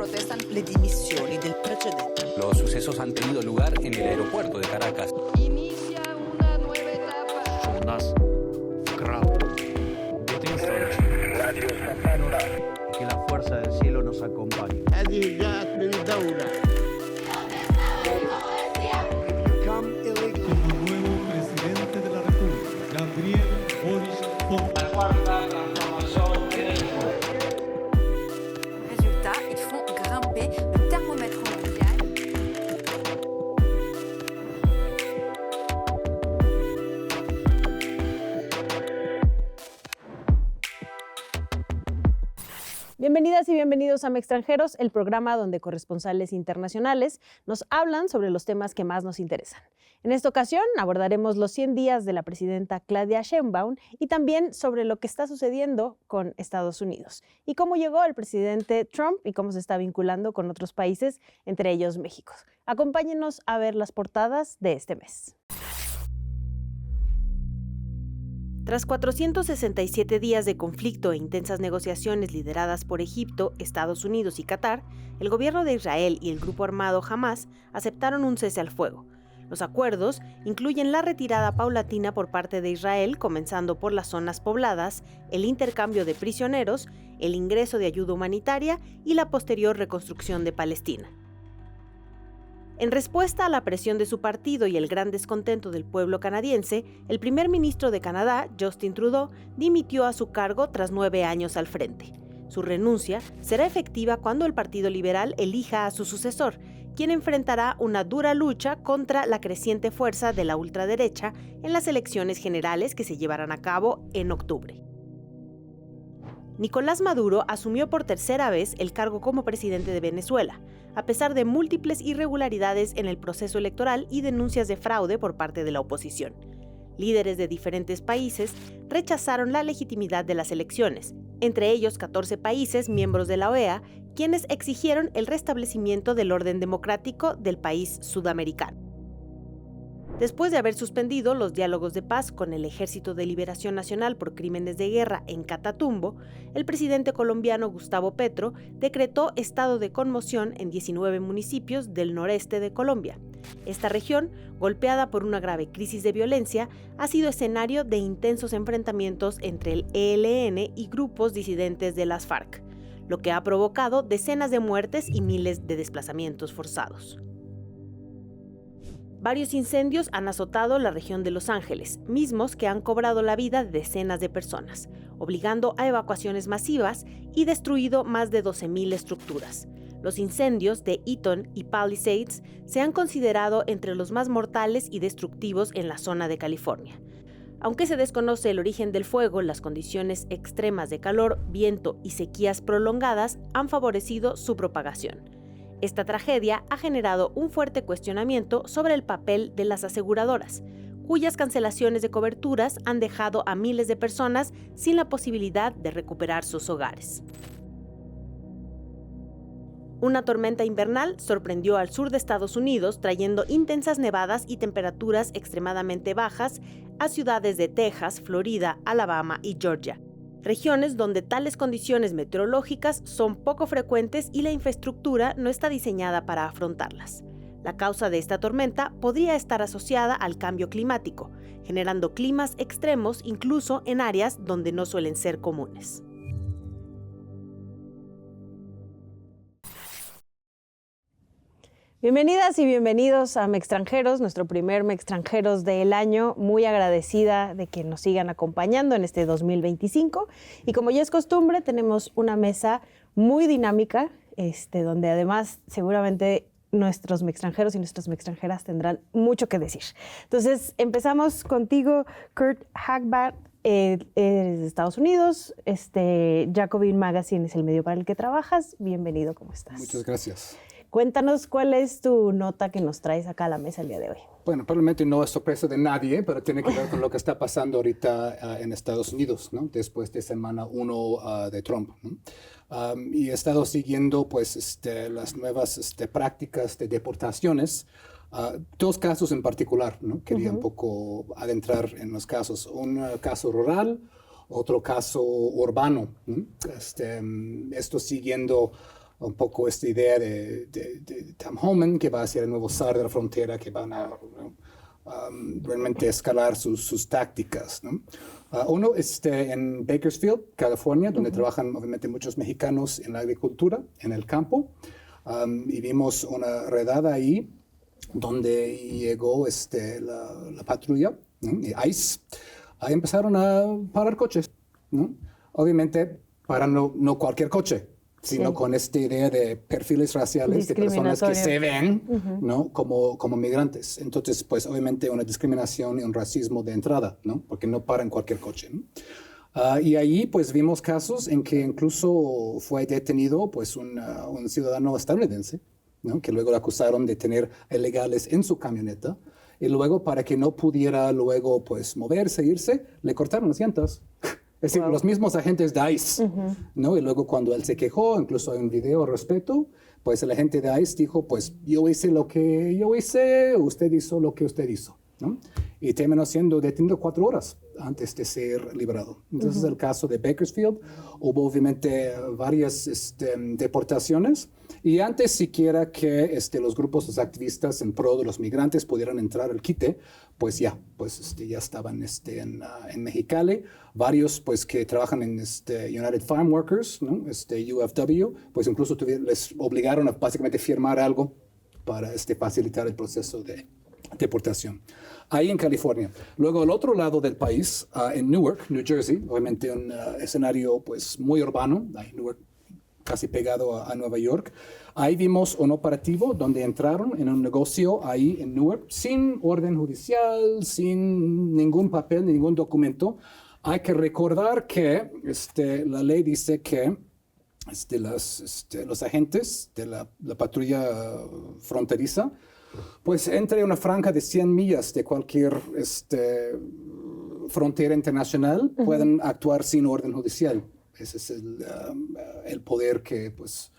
protestan le dimissioni del precedente. Los sucesos han tenido lugar en el aeropuerto de Caracas. Inicia una nueva etapa. Jonas Grau. Que la fuerza del cielo nos acompañe. Como nuevo presidente de la República, Gabriel Boric Fonseca. Résultat, ils font grimper le thermomètre mondial. Bienvenidas y bienvenidos a Mextranjeros, el programa donde corresponsales internacionales nos hablan sobre los temas que más nos interesan. En esta ocasión abordaremos los 100 días de la presidenta Claudia Sheinbaum y también sobre lo que está sucediendo con Estados Unidos y cómo llegó el presidente Trump y cómo se está vinculando con otros países, entre ellos México. Acompáñenos a ver las portadas de este mes. Tras 467 días de conflicto e intensas negociaciones lideradas por Egipto, Estados Unidos y Qatar, el gobierno de Israel y el grupo armado Hamás aceptaron un cese al fuego. Los acuerdos incluyen la retirada paulatina por parte de Israel, comenzando por las zonas pobladas, el intercambio de prisioneros, el ingreso de ayuda humanitaria y la posterior reconstrucción de Palestina. En respuesta a la presión de su partido y el gran descontento del pueblo canadiense, el primer ministro de Canadá, Justin Trudeau, dimitió a su cargo tras 9 años al frente. Su renuncia será efectiva cuando el Partido Liberal elija a su sucesor, quien enfrentará una dura lucha contra la creciente fuerza de la ultraderecha en las elecciones generales que se llevarán a cabo en octubre. Nicolás Maduro asumió por tercera vez el cargo como presidente de Venezuela, a pesar de múltiples irregularidades en el proceso electoral y denuncias de fraude por parte de la oposición. Líderes de diferentes países rechazaron la legitimidad de las elecciones, entre ellos 14 países miembros de la OEA, quienes exigieron el restablecimiento del orden democrático del país sudamericano. Después de haber suspendido los diálogos de paz con el Ejército de Liberación Nacional por crímenes de guerra en Catatumbo, el presidente colombiano Gustavo Petro decretó estado de conmoción en 19 municipios del noreste de Colombia. Esta región, golpeada por una grave crisis de violencia, ha sido escenario de intensos enfrentamientos entre el ELN y grupos disidentes de las FARC, lo que ha provocado decenas de muertes y miles de desplazamientos forzados. Varios incendios han azotado la región de Los Ángeles, mismos que han cobrado la vida de decenas de personas, obligando a evacuaciones masivas y destruido más de 12,000 estructuras. Los incendios de Eaton y Palisades se han considerado entre los más mortales y destructivos en la zona de California. Aunque se desconoce el origen del fuego, las condiciones extremas de calor, viento y sequías prolongadas han favorecido su propagación. Esta tragedia ha generado un fuerte cuestionamiento sobre el papel de las aseguradoras, cuyas cancelaciones de coberturas han dejado a miles de personas sin la posibilidad de recuperar sus hogares. Una tormenta invernal sorprendió al sur de Estados Unidos, trayendo intensas nevadas y temperaturas extremadamente bajas a ciudades de Texas, Florida, Alabama y Georgia. Regiones donde tales condiciones meteorológicas son poco frecuentes y la infraestructura no está diseñada para afrontarlas. La causa de esta tormenta podría estar asociada al cambio climático, generando climas extremos incluso en áreas donde no suelen ser comunes. Bienvenidas y bienvenidos a Mextranjeros, nuestro primer Mextranjeros del año. Muy agradecida de que nos sigan acompañando en este 2025. Y como ya es costumbre, tenemos una mesa muy dinámica, donde además seguramente nuestros mextranjeros y nuestras mextranjeras tendrán mucho que decir. Entonces, empezamos contigo, Kurt Hagbarth. Eres de Estados Unidos, Jacobin Magazine es el medio para el que trabajas. Bienvenido, ¿cómo estás? Muchas gracias. Cuéntanos cuál es tu nota que nos traes acá a la mesa el día de hoy. Bueno, probablemente no es sorpresa de nadie, pero tiene que ver con lo que está pasando ahorita en Estados Unidos, ¿no? Después de semana 1 de Trump, ¿no? Y he estado siguiendo pues, las nuevas prácticas de deportaciones. 2 casos en particular, ¿no? Quería un poco adentrar en los casos. Un caso rural, otro caso urbano, ¿no? Esto siguiendo un poco esta idea de Tom Homan, que va a ser el nuevo zar de la frontera, que van a realmente escalar sus tácticas, ¿no? Uno en Bakersfield, California, donde trabajan obviamente muchos mexicanos en la agricultura, en el campo, y vimos una redada ahí donde llegó la patrulla, ¿no? Y ICE. Ahí empezaron a parar coches, ¿no? Obviamente para no cualquier coche, sino con esta idea de perfiles raciales de personas que se ven, ¿no? como migrantes. Entonces, pues obviamente una discriminación y un racismo de entrada, ¿no? Porque no paran cualquier coche, ¿no? Y ahí pues vimos casos en que incluso fue detenido pues un ciudadano estadounidense, ¿no? Que luego lo acusaron de tener ilegales en su camioneta, y luego para que no pudiera luego pues moverse, irse, le cortaron las llantas. Es decir, los mismos agentes de ICE, ¿no? Y luego cuando él se quejó, incluso hay un video al respecto, pues el agente de ICE dijo, pues yo hice lo que yo hice, usted hizo lo que usted hizo, ¿no? Y terminó siendo detenido 4 horas antes de ser liberado. Entonces, el caso de Bakersfield, hubo obviamente varias deportaciones, y antes siquiera que los grupos, los activistas en pro de los migrantes pudieran entrar al quite, pues ya estaban en Mexicali. Varios pues que trabajan en United Farm Workers, ¿no? UFW, pues incluso les obligaron a básicamente firmar algo para facilitar el proceso de deportación. Ahí en California. Luego, al otro lado del país, en Newark, New Jersey, obviamente un escenario pues muy urbano, ahí Newark casi pegado a Nueva York. Ahí vimos un operativo donde entraron en un negocio ahí en Newark sin orden judicial, sin ningún papel, ningún documento. Hay que recordar que la ley dice que los agentes de la patrulla fronteriza, pues entre una franja de 100 millas de cualquier frontera internacional, pueden actuar sin orden judicial. Ese es el poder que, pues,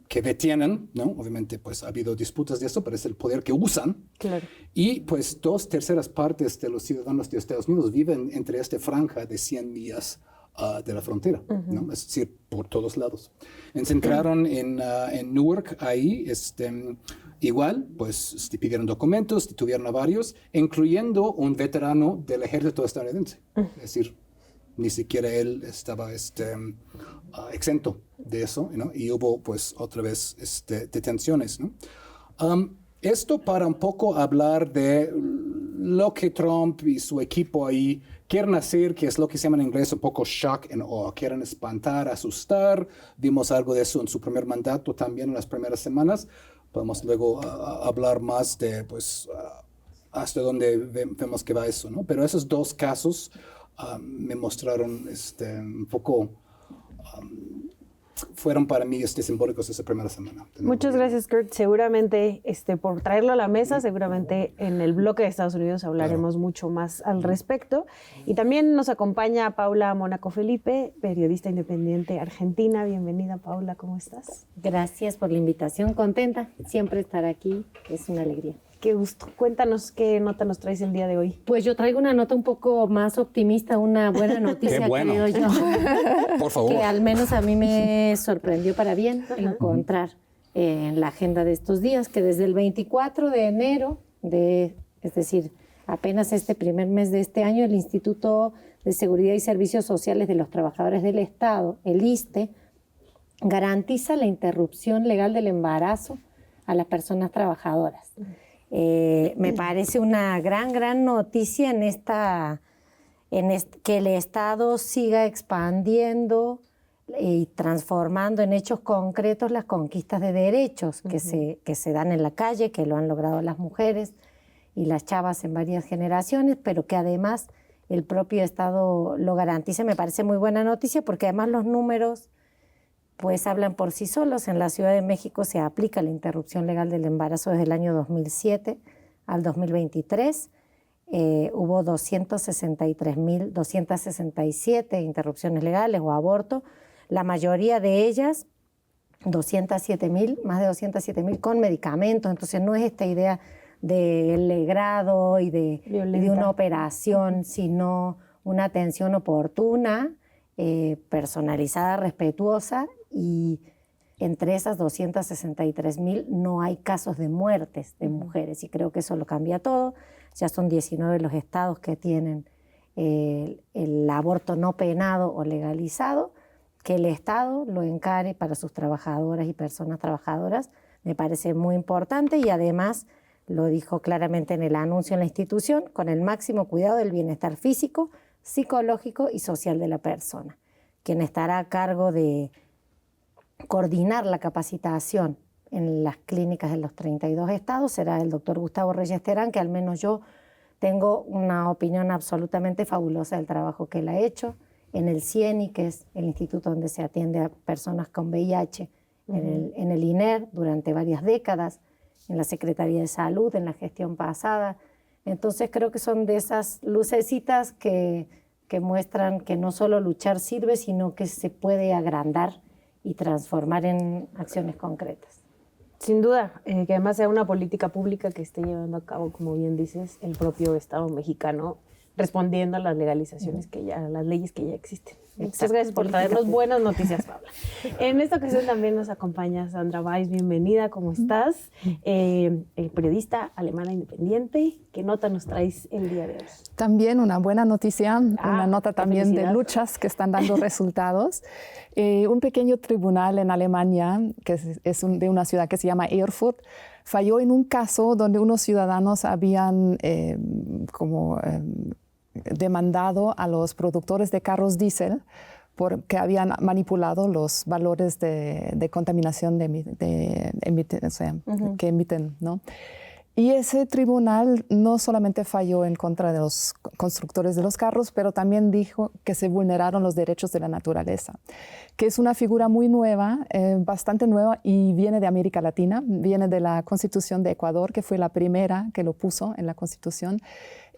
que detienen, ¿no? Obviamente, pues, ha habido disputas de eso, pero es el poder que usan. Claro. Y, pues, 2/3 partes de los ciudadanos de Estados Unidos viven entre esta franja de 100 millas de la frontera, ¿no? Es decir, por todos lados. Se entraron en Newark, ahí, igual, pues, pidieron documentos, detuvieron a varios, incluyendo un veterano del ejército estadounidense. Es decir, ni siquiera él estaba exento de eso, ¿no? Y hubo, pues, otra vez detenciones, ¿no? Esto para un poco hablar de lo que Trump y su equipo ahí quieren hacer, que es lo que se llama en inglés un poco shock and awe. Quieren espantar, asustar. Vimos algo de eso en su primer mandato también en las primeras semanas. Podemos luego hablar más de, pues, hasta dónde vemos que va eso, ¿no? Pero esos 2 casos me mostraron un poco, fueron para mí simbólicos esa primera semana. Muchas gracias, Kurt. Seguramente por traerlo a la mesa, seguramente en el bloque de Estados Unidos hablaremos mucho más al respecto. Y también nos acompaña Paula Mónaco Felipe, periodista independiente argentina. Bienvenida, Paula, ¿cómo estás? Gracias por la invitación, contenta siempre estar aquí, es una alegría. Qué gusto. Cuéntanos qué nota nos traes el día de hoy. Pues yo traigo una nota un poco más optimista, una buena noticia, Qué bueno. creo yo. Por favor. Que al menos a mí me sorprendió para bien encontrar en la agenda de estos días, que desde el 24 de enero, es decir, apenas este primer mes de este año, el Instituto de Seguridad y Servicios Sociales de los Trabajadores del Estado, el ISSSTE, garantiza la interrupción legal del embarazo a las personas trabajadoras. Me parece una gran noticia que el Estado siga expandiendo y transformando en hechos concretos las conquistas de derechos que se dan en la calle, que lo han logrado las mujeres y las chavas en varias generaciones, pero que además el propio Estado lo garantiza. Me parece muy buena noticia porque además los números pues hablan por sí solos. En la Ciudad de México se aplica la interrupción legal del embarazo desde el año 2007 al 2023. Hubo 263.267 interrupciones legales o aborto. La mayoría de ellas, 207.000, más de 207.000 con medicamentos. Entonces no es esta idea del legrado y de una operación, sino una atención oportuna, personalizada, respetuosa y entre esas 263.000 no hay casos de muertes de mujeres, y creo que eso lo cambia todo. Ya son 19 los estados que tienen el aborto no penado o legalizado. Que el Estado lo encare para sus trabajadoras y personas trabajadoras me parece muy importante, y además lo dijo claramente en el anuncio en la institución, con el máximo cuidado del bienestar físico, psicológico y social de la persona. Quien estará a cargo de coordinar la capacitación en las clínicas de los 32 estados será el doctor Gustavo Reyes Terán, que al menos yo tengo una opinión absolutamente fabulosa del trabajo que él ha hecho en el CIENI, que es el instituto donde se atiende a personas con VIH, en el INER durante varias décadas, en la Secretaría de Salud, en la gestión pasada. Entonces creo que son de esas lucecitas que muestran que no solo luchar sirve, sino que se puede agrandar y transformar en acciones concretas. Sin duda, que además sea una política pública que esté llevando a cabo, como bien dices, el propio Estado mexicano, respondiendo a las legalizaciones a las leyes que ya existen. Muchas gracias por traernos buenas noticias, Paula. En esta ocasión también nos acompaña Sandra Weiss. Bienvenida, ¿cómo estás? Periodista alemana independiente. ¿Qué nota nos traes el día de hoy? También una buena noticia, una nota también de luchas que están dando resultados. Un pequeño tribunal en Alemania, que es de una ciudad que se llama Erfurt, falló en un caso donde unos ciudadanos habían demandado a los productores de carros diésel porque habían manipulado los valores de contaminación que emiten, ¿no? Y ese tribunal no solamente falló en contra de los constructores de los carros, pero también dijo que se vulneraron los derechos de la naturaleza, que es una figura muy nueva, bastante nueva, y viene de América Latina, viene de la Constitución de Ecuador, que fue la primera que lo puso en la Constitución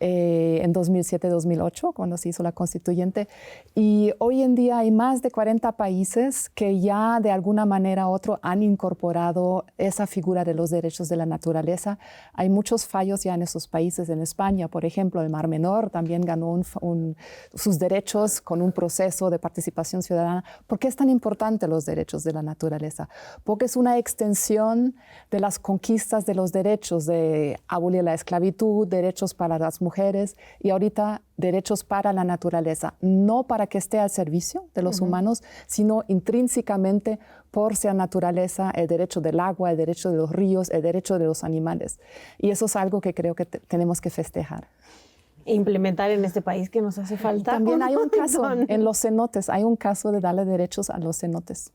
en 2007-2008, cuando se hizo la constituyente. Y hoy en día hay más de 40 países que ya de alguna manera u otra han incorporado esa figura de los derechos de la naturaleza. Hay muchos fallos ya en esos países. En España, por ejemplo, el Mar Menor también ganó sus derechos con un proceso de participación ciudadana. ¿Por qué es tan importante los derechos de la naturaleza? Porque es una extensión de las conquistas de los derechos, de abolir la esclavitud, derechos para las mujeres, y ahorita derechos para la naturaleza, no para que esté al servicio de los humanos, sino intrínsecamente por ser naturaleza, el derecho del agua, el derecho de los ríos, el derecho de los animales. Y eso es algo que creo que tenemos que festejar. Implementar en este país que nos hace falta. También hay un caso en los cenotes, hay un caso de darle derechos a los cenotes.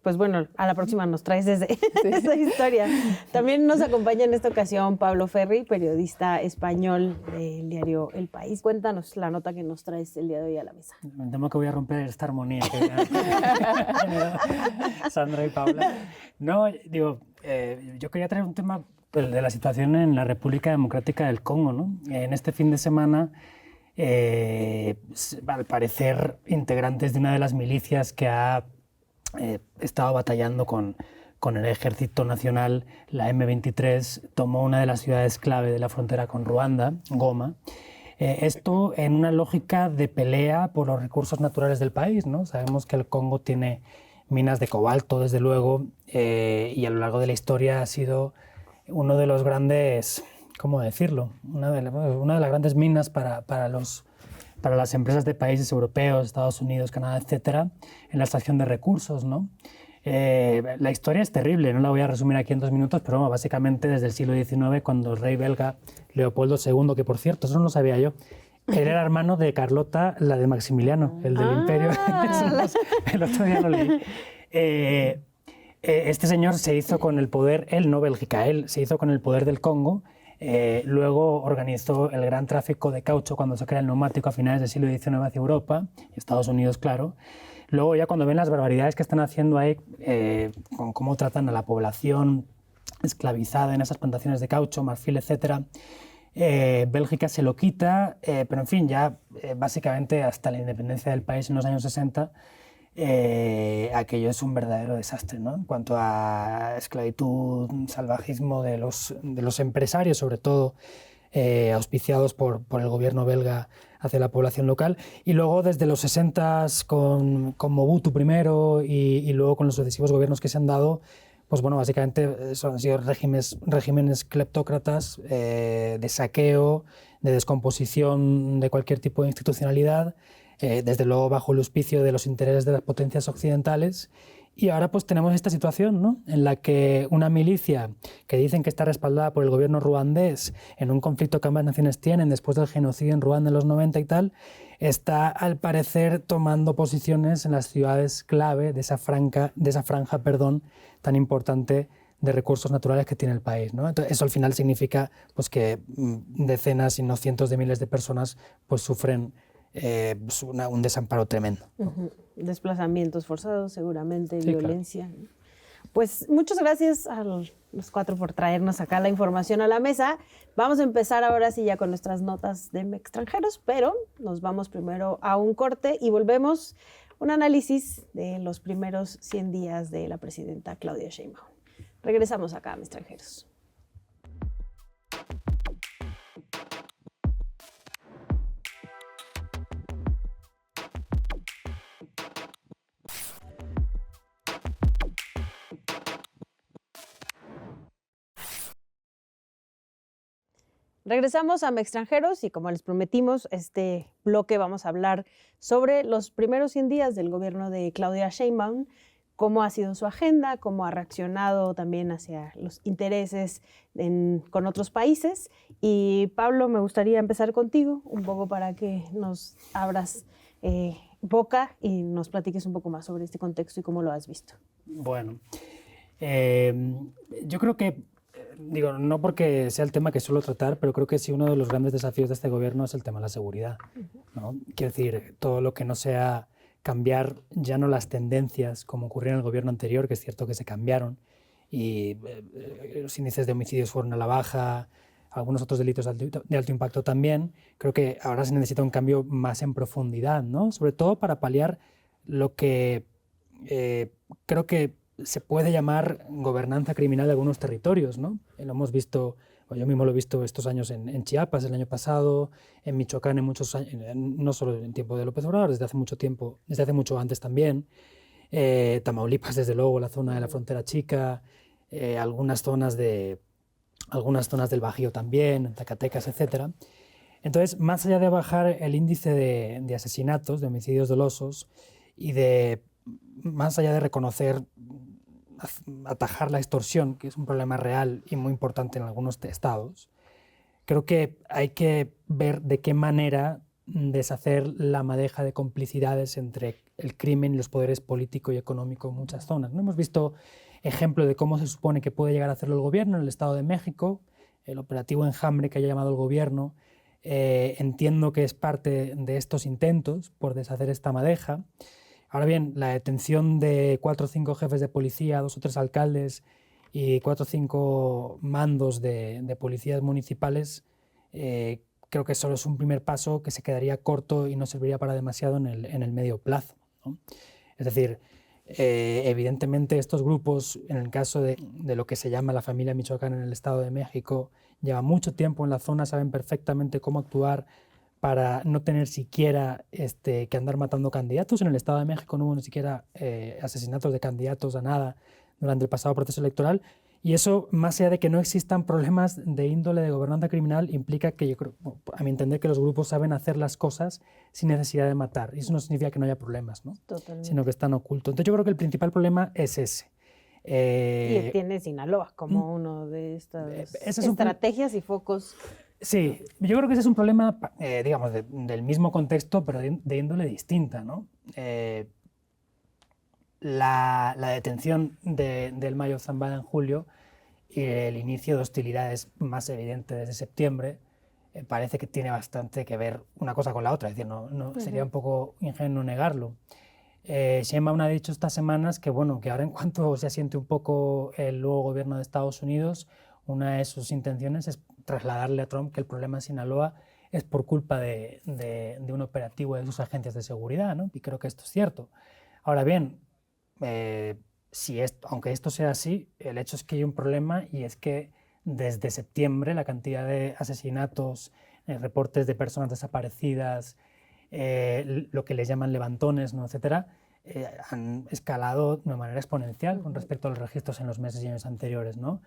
Pues bueno, a la próxima nos traes esa historia. También nos acompaña en esta ocasión Pablo Ferri, periodista español del diario El País. Cuéntanos la nota que nos traes el día de hoy a la mesa. Me temo que voy a romper esta armonía que Sandra y Paula. No, digo, yo quería traer un tema de la situación en la República Democrática del Congo, ¿no? En este fin de semana, al parecer, integrantes de una de las milicias que ha estado batallando con el Ejército Nacional, la M23, tomó una de las ciudades clave de la frontera con Ruanda, Goma. Esto en una lógica de pelea por los recursos naturales del país, ¿no? Sabemos que el Congo tiene minas de cobalto, desde luego, y a lo largo de la historia ha sido uno de los grandes, ¿cómo decirlo? Una de las grandes minas para las empresas de países europeos, Estados Unidos, Canadá, etcétera, en la extracción de recursos, ¿no? La historia es terrible, no la voy a resumir aquí en 2 minutos, pero bueno, básicamente desde el siglo XIX, cuando el rey belga Leopoldo II, que por cierto, eso no lo sabía yo, él era hermano de Carlota, la de Maximiliano, el del Imperio. El otro día lo leí. Este señor se hizo con el poder, él no Bélgica, él se hizo con el poder del Congo. Luego organizó el gran tráfico de caucho cuando se crea el neumático a finales del siglo XIX hacia Europa, y Estados Unidos, claro. Luego ya cuando ven las barbaridades que están haciendo ahí, con cómo tratan a la población esclavizada en esas plantaciones de caucho, marfil, etcétera, Bélgica se lo quita, pero en fin, ya básicamente hasta la independencia del país en los años 60, aquello es un verdadero desastre, ¿no? En cuanto a esclavitud, salvajismo de los empresarios, sobre todo auspiciados por el gobierno belga hacia la población local. Y luego desde los 60s con Mobutu primero y luego con los sucesivos gobiernos que se han dado, pues bueno, básicamente han sido regímenes cleptócratas, de saqueo, de descomposición de cualquier tipo de institucionalidad, desde luego bajo el auspicio de los intereses de las potencias occidentales. Y ahora pues tenemos esta situación, ¿no?, en la que una milicia que dicen que está respaldada por el gobierno ruandés en un conflicto que ambas naciones tienen después del genocidio en Ruanda en los 90 y tal, está al parecer tomando posiciones en las ciudades clave de esa franja, tan importante de recursos naturales que tiene el país, ¿no? Entonces, eso al final significa pues, que decenas, si no cientos de miles de personas pues, sufren un desamparo tremendo. Desplazamientos forzados, seguramente, sí, violencia. Claro. Pues muchas gracias a los cuatro por traernos acá la información a la mesa. Vamos a empezar ahora sí ya con nuestras notas de extranjeros, pero nos vamos primero a un corte y volvemos un análisis de los primeros 100 días de la presidenta Claudia Sheinbaum. Regresamos acá a extranjeros. Regresamos a extranjeros y como les prometimos, este bloque vamos a hablar sobre los primeros 100 días del gobierno de Claudia Sheinbaum, cómo ha sido su agenda, cómo ha reaccionado también hacia los intereses con otros países. Y Pablo, me gustaría empezar contigo un poco para que nos abras boca y nos platiques un poco más sobre este contexto y cómo lo has visto. Bueno, yo creo que digo, no porque sea el tema que suelo tratar, pero creo que sí uno de los grandes desafíos de este gobierno es el tema de la seguridad, ¿no? Quiero decir, todo lo que no sea cambiar ya no las tendencias como ocurrió en el gobierno anterior, que es cierto que se cambiaron, y los índices de homicidios fueron a la baja, algunos otros delitos de alto impacto también. Creo que ahora se necesita un cambio más en profundidad, ¿no? Sobre todo para paliar lo que creo que se puede llamar gobernanza criminal de algunos territorios, ¿no? Lo hemos visto, yo mismo lo he visto estos años en Chiapas el año pasado, en Michoacán en muchos años, no solo en tiempo de López Obrador, desde hace mucho tiempo, desde hace mucho antes también, Tamaulipas desde luego, la zona de la frontera chica, algunas zonas del Bajío también, Zacatecas, etc. Entonces, más allá de bajar el índice de asesinatos, de homicidios dolosos y más allá de reconocer, atajar la extorsión, que es un problema real y muy importante en algunos estados, creo que hay que ver de qué manera deshacer la madeja de complicidades entre el crimen y los poderes político y económico en muchas zonas, ¿no? Hemos visto ejemplo de cómo se supone que puede llegar a hacerlo el gobierno en el Estado de México, el operativo Enjambre que haya llamado el gobierno. Entiendo que es parte de estos intentos por deshacer esta madeja. Ahora bien, la detención de 4 o 5 jefes de policía, 2 o 3 alcaldes y 4 o 5 mandos de policías municipales, creo que solo es un primer paso que se quedaría corto y no serviría para demasiado en el medio plazo, ¿no? Es decir, evidentemente estos grupos, en el caso de lo que se llama la familia Michoacán en el Estado de México, llevan mucho tiempo en la zona, saben perfectamente cómo actuar para no tener siquiera que andar matando candidatos. En el Estado de México no hubo ni siquiera asesinatos de candidatos a nada durante el pasado proceso electoral. Y eso, más allá de que no existan problemas de índole de gobernanza criminal, implica que yo creo, a mi entender, que los grupos saben hacer las cosas sin necesidad de matar. Y eso no significa que no haya problemas, ¿no? Totalmente. Sino que están ocultos. Entonces yo creo que el principal problema es ese. Y tiene Sinaloa como uno de estas estrategias y focos. Sí, yo creo que ese es un problema, digamos, del mismo contexto, pero de índole distinta, ¿no? La detención del Mayo Zambada en julio y el inicio de hostilidades más evidente desde septiembre parece que tiene bastante que ver una cosa con la otra, es decir, sería un poco ingenuo negarlo. Sheinbaum ha dicho estas semanas que, bueno, que ahora en cuanto se asiente un poco el nuevo gobierno de Estados Unidos, una de sus intenciones es trasladarle a Trump que el problema en Sinaloa es por culpa de un operativo de sus agencias de seguridad, ¿no? Y creo que esto es cierto. Ahora bien, aunque esto sea así, el hecho es que hay un problema, y es que desde septiembre la cantidad de asesinatos, reportes de personas desaparecidas, lo que les llaman levantones, ¿no?, etcétera, han escalado de una manera exponencial con respecto a los registros en los meses y años anteriores, ¿no?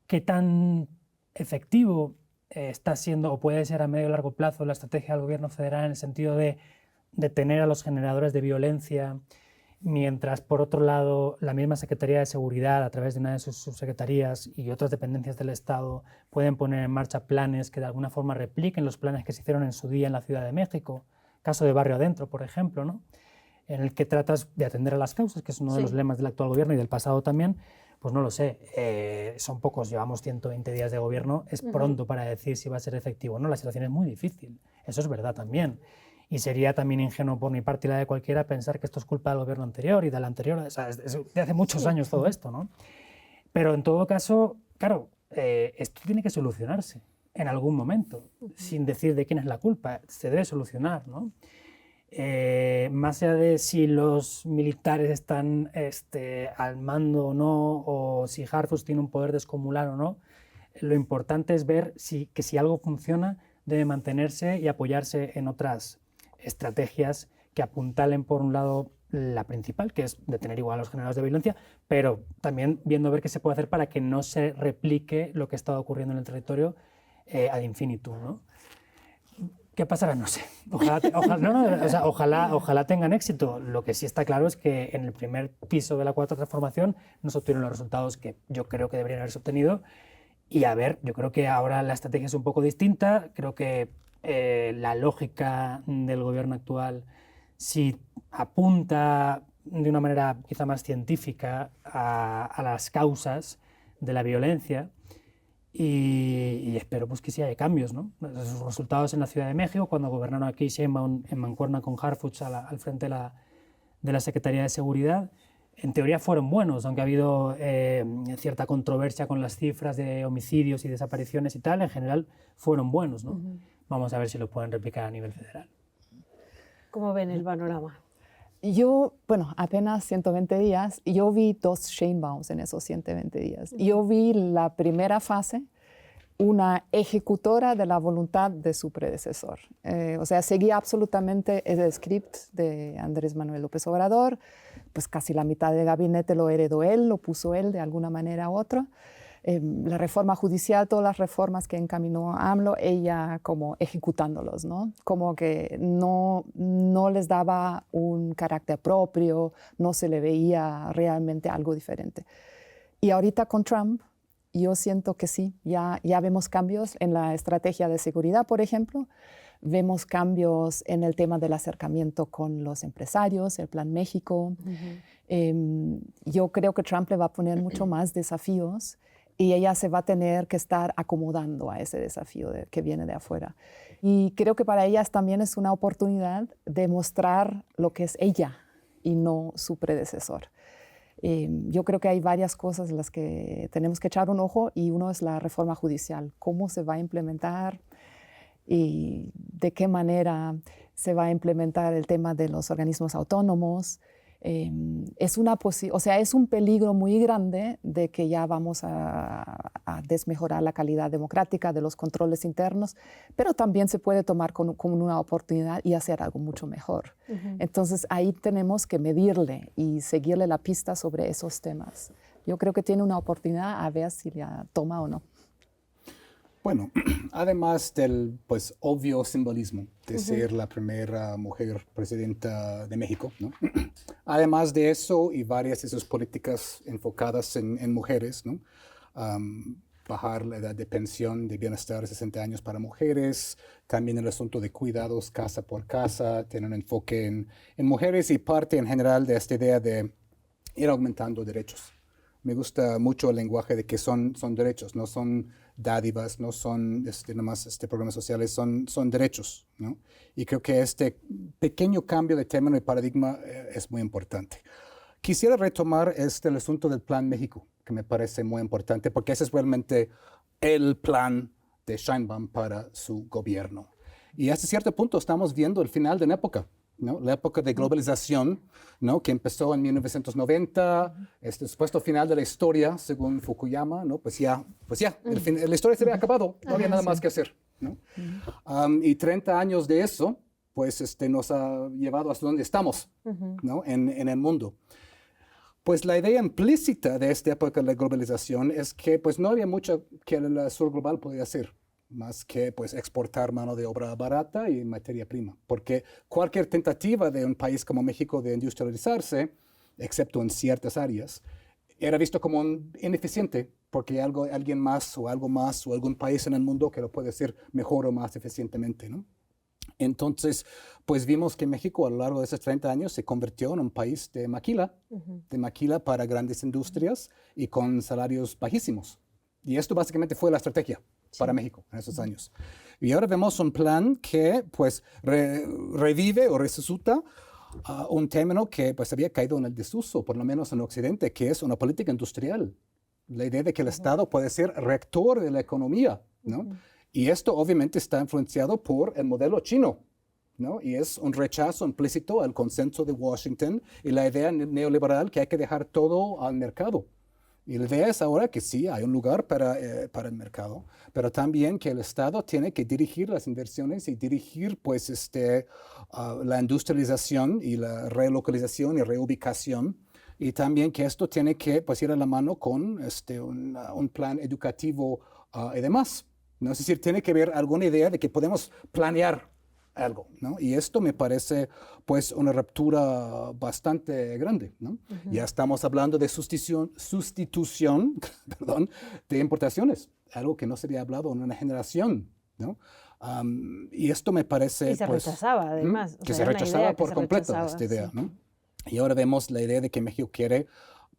¿Qué tan efectivo está siendo o puede ser a medio y largo plazo la estrategia del gobierno federal en el sentido de detener a los generadores de violencia, mientras por otro lado la misma Secretaría de Seguridad, a través de una de sus subsecretarías y otras dependencias del Estado, pueden poner en marcha planes que de alguna forma repliquen los planes que se hicieron en su día en la Ciudad de México, caso de Barrio Adentro, por ejemplo, ¿no?, en el que tratas de atender a las causas, que es uno de los lemas del actual gobierno y del pasado también? Pues no lo sé, son pocos, llevamos 120 días de gobierno, es pronto para decir si va a ser efectivo o no, la situación es muy difícil, eso es verdad también. Y sería también ingenuo por mi parte y la de cualquiera pensar que esto es culpa del gobierno anterior y del anterior, o sea, es de hace muchos años todo esto, ¿no? Pero en todo caso, claro, esto tiene que solucionarse en algún momento, sin decir de quién es la culpa, se debe solucionar, ¿no? Más allá de si los militares están al mando o no, o si Harfuch tiene un poder descomunal o no, lo importante es ver que si algo funciona debe mantenerse y apoyarse en otras estrategias que apuntalen, por un lado, la principal, que es detener igual a los generadores de violencia, pero también viendo ver qué se puede hacer para que no se replique lo que está ocurriendo en el territorio ad infinitum, ¿no? ¿Qué pasará? No sé. Ojalá tengan éxito. Lo que sí está claro es que en el primer piso de la Cuarta Transformación no se obtuvieron los resultados que yo creo que deberían haberse obtenido. Y a ver, yo creo que ahora la estrategia es un poco distinta. Creo que la lógica del gobierno actual sí apunta de una manera quizá más científica a las causas de la violencia. Y espero pues que sí haya cambios, ¿no? Los resultados en la Ciudad de México, cuando gobernaron aquí Sheinbaum en mancuerna con Harfuch al frente de la Secretaría de Seguridad, en teoría fueron buenos, aunque ha habido cierta controversia con las cifras de homicidios y desapariciones y tal, en general fueron buenos, ¿no? Vamos a ver si lo pueden replicar a nivel federal. ¿Cómo ven el panorama? Yo, bueno, apenas 120 días, yo vi 2 Sheinbaums en esos 120 días. Yo vi la primera fase, una ejecutora de la voluntad de su predecesor. O sea, seguía absolutamente el script de Andrés Manuel López Obrador, pues casi la mitad del gabinete lo heredó él, lo puso él de alguna manera u otra. La reforma judicial, todas las reformas que encaminó AMLO, ella como ejecutándolos, ¿no? Como que no les daba un carácter propio, no se le veía realmente algo diferente. Y ahorita con Trump, yo siento que sí, ya vemos cambios en la estrategia de seguridad, por ejemplo. Vemos cambios en el tema del acercamiento con los empresarios, el Plan México. Yo creo que Trump le va a poner mucho más desafíos y ella se va a tener que estar acomodando a ese desafío que viene de afuera. Y creo que para ellas también es una oportunidad de mostrar lo que es ella y no su predecesor. Yo creo que hay varias cosas en las que tenemos que echar un ojo y uno es la reforma judicial, cómo se va a implementar y de qué manera se va a implementar el tema de los organismos autónomos. Es un peligro muy grande de que ya vamos a desmejorar la calidad democrática de los controles internos, pero también se puede tomar como una oportunidad y hacer algo mucho mejor. Entonces ahí tenemos que medirle y seguirle la pista sobre esos temas. Yo creo que tiene una oportunidad a ver si la toma o no. Bueno, además del pues, obvio simbolismo de ser la primera mujer presidenta de México, ¿no? Además de eso y varias de sus políticas enfocadas en mujeres, ¿no? Bajar la edad de pensión de bienestar a 60 años para mujeres, también el asunto de cuidados casa por casa, tiene un enfoque en mujeres y parte en general de esta idea de ir aumentando derechos. Me gusta mucho el lenguaje de que son derechos, no son dádivas, no son nomás programas sociales, son derechos, ¿no? Y creo que este pequeño cambio de término y paradigma es muy importante. Quisiera retomar el asunto del Plan México, que me parece muy importante, porque ese es realmente el plan de Sheinbaum para su gobierno. Y hasta cierto punto estamos viendo el final de una época. ¿no? La época de globalización, ¿no? Que empezó en 1990, este supuesto final de la historia, según Fukuyama, ¿no? Pues ya, la historia se había acabado, no había nada más que hacer, ¿no? Y 30 años de eso, pues nos ha llevado hasta donde estamos, ¿no? En el mundo. Pues la idea implícita de esta época de la globalización es que pues no había mucho que el sur global podía hacer, más que pues exportar mano de obra barata y materia prima, porque cualquier tentativa de un país como México de industrializarse, excepto en ciertas áreas, era visto como ineficiente, porque hay alguien más o algo más o algún país en el mundo que lo puede hacer mejor o más eficientemente, ¿no? Entonces, pues vimos que México a lo largo de esos 30 años se convirtió en un país de maquila para grandes industrias y con salarios bajísimos. Y esto básicamente fue la estrategia para México en esos años. Y ahora vemos un plan que pues revive o resucita un término que pues había caído en el desuso, por lo menos en Occidente, que es una política industrial. La idea de que el Estado puede ser rector de la economía, ¿no? Y esto obviamente está influenciado por el modelo chino, ¿no? Y es un rechazo implícito al consenso de Washington y la idea neoliberal que hay que dejar todo al mercado. Y la idea es ahora que sí, hay un lugar para el mercado, pero también que el Estado tiene que dirigir las inversiones y dirigir pues, la industrialización y la relocalización y reubicación. Y también que esto tiene que pues, ir a la mano con un plan educativo y demás. ¿No? Es decir, tiene que haber alguna idea de que podemos planear algo, ¿no? Y esto me parece, pues, una ruptura bastante grande, ¿no? Ya estamos hablando de sustitución perdón, de importaciones, algo que no se había hablado en una generación, ¿no? Y esto me parece, y se pues, rechazaba, además. Que se rechazaba por completo esta idea, ¿no? Y ahora vemos la idea de que México quiere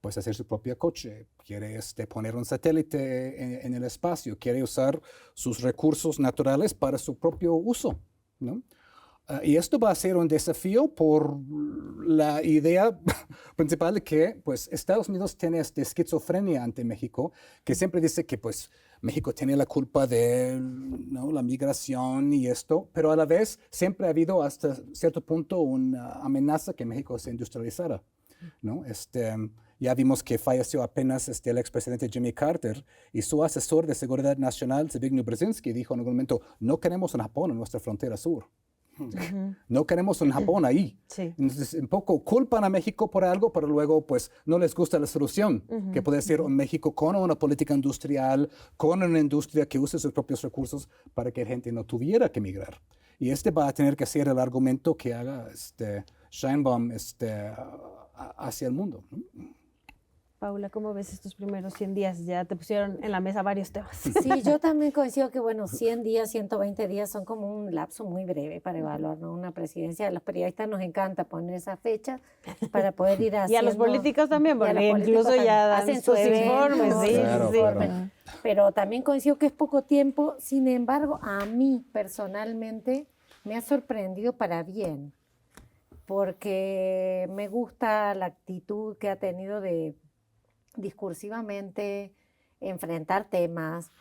pues hacer su propio coche, quiere poner un satélite en el espacio, quiere usar sus recursos naturales para su propio uso, ¿no? Y esto va a ser un desafío por la idea principal de que pues, Estados Unidos tiene esta esquizofrenia ante México, que siempre dice que pues, México tiene la culpa de, ¿no? la migración y esto, pero a la vez siempre ha habido hasta cierto punto una amenaza que México se industrializara, ¿no? Ya vimos que falleció apenas el expresidente Jimmy Carter y su asesor de seguridad nacional, Zbigniew Brzezinski, dijo en algún momento, no queremos un Japón en nuestra frontera sur. No queremos un Japón ahí. Sí. Entonces, un poco culpan a México por algo, pero luego pues no les gusta la solución, que puede ser un México con una política industrial, con una industria que use sus propios recursos para que la gente no tuviera que migrar. Y va a tener que ser el argumento que haga Sheinbaum hacia el mundo, ¿no? Paula, ¿cómo ves estos primeros 100 días? Ya te pusieron en la mesa varios temas. Sí, yo también coincido que, bueno, 100 días, 120 días son como un lapso muy breve para evaluar, ¿no? Una presidencia. A los periodistas nos encanta poner esa fecha para poder ir haciendo... Y a los políticos también, porque incluso ya dan hacen sus eventos, informes. Sí, claro, sí. claro. Pero también coincido que es poco tiempo. Sin embargo, a mí personalmente me ha sorprendido para bien, porque me gusta la actitud que ha tenido de discursivamente enfrentar temas,